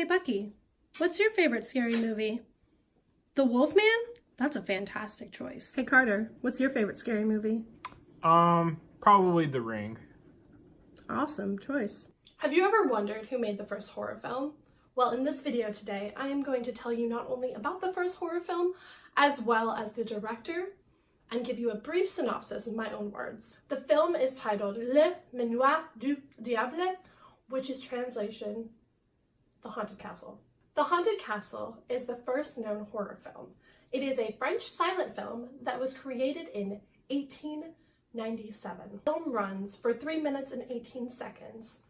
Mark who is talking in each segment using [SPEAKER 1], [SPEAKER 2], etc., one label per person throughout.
[SPEAKER 1] Hey Bucky, what's your favorite scary movie? The Wolfman? That's a fantastic choice. Hey Carter, what's your favorite scary movie?
[SPEAKER 2] Probably The Ring.
[SPEAKER 1] Awesome choice. Have you ever wondered who made the first horror film? Well, in this video today, I am going to tell you not only about the first horror film, as well as the director, and give you a brief synopsis in my own words. The film is titled Le Manoir du Diable, which is translation, The Haunted Castle. The Haunted Castle is the first known horror film. It is a French silent film that was created in 1897. The film runs for 3 minutes and 18 seconds.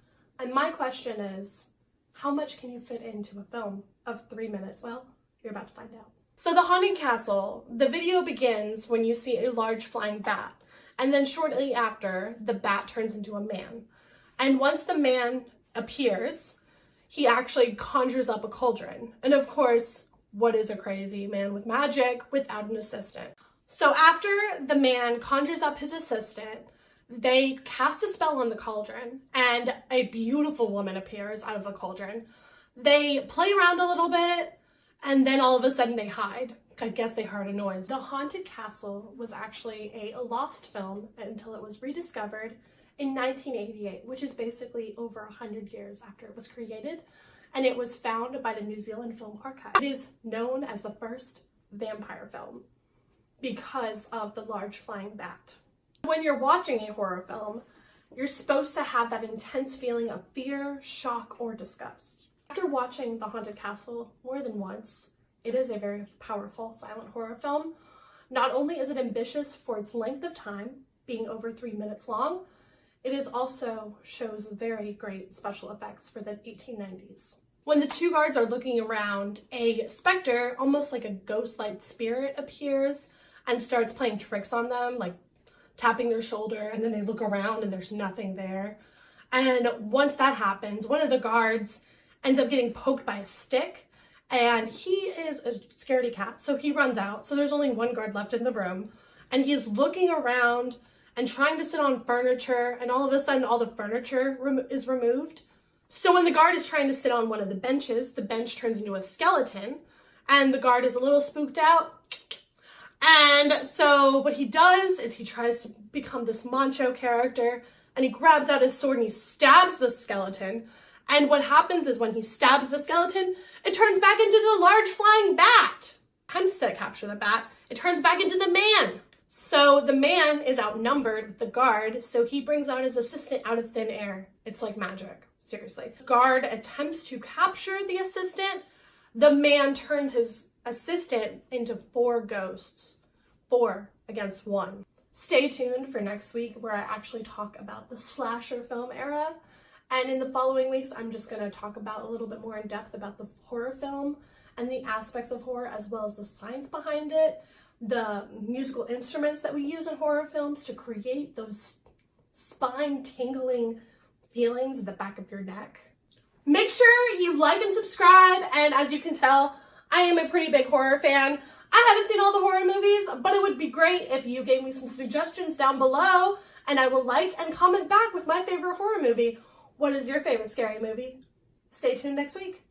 [SPEAKER 1] And my question is, how much can you fit into a film of 3 minutes? Well, you're about to find out. So The Haunted Castle, the video begins when you see a large flying bat. And then shortly after, the bat turns into a man. And once the man appears, he actually conjures up a cauldron. And of course, what is a crazy man with magic without an assistant? So after the man conjures up his assistant, they cast a spell on the cauldron and a beautiful woman appears out of the cauldron. They play around a little bit and then all of a sudden they hide. I guess they heard a noise. The Haunted Castle was actually a lost film until it was rediscovered in 1988, which is basically over 100 years after it was created, and it was found by the New Zealand Film Archive. It is known as the first vampire film because of the large flying bat. When you're watching a horror film, you're supposed to have that intense feeling of fear, shock, or disgust. After watching The Haunted Castle more than once, it is a very powerful silent horror film. Not only is it ambitious for its length of time, being over 3 minutes long, it is also shows very great special effects for the 1890s. When the two guards are looking around, a specter, almost like a ghost-like spirit, appears and starts playing tricks on them, like tapping their shoulder, and then they look around and there's nothing there. And once that happens, one of the guards ends up getting poked by a stick, and he is a scaredy cat, so he runs out. So there's only one guard left in the room, and he is looking around and trying to sit on furniture, and all of a sudden all the furniture is removed. So when the guard is trying to sit on one of the benches, the bench turns into a skeleton, and the guard is a little spooked out. And so what he does is he tries to become this macho character, and he grabs out his sword and he stabs the skeleton. And what happens is when he stabs the skeleton, it turns back into the large flying bat. Attempts to capture the bat, it turns back into the man. So the man is outnumbered with the guard, so he brings out his assistant out of thin air. It's like magic, seriously. The guard attempts to capture the assistant. The man turns his assistant into 4 ghosts, 4 against 1. Stay tuned for next week where I actually talk about the slasher film era. And in the following weeks, I'm just going to talk about a little bit more in depth about the horror film and the aspects of horror, as well as the science behind it, the musical instruments that we use in horror films to create those spine-tingling feelings at the back of your neck. Make sure you like and subscribe, and as you can tell, I am a pretty big horror fan. I haven't seen all the horror movies, but it would be great if you gave me some suggestions down below, and I will like and comment back with my favorite horror movie. What is your favorite scary movie? Stay tuned next week.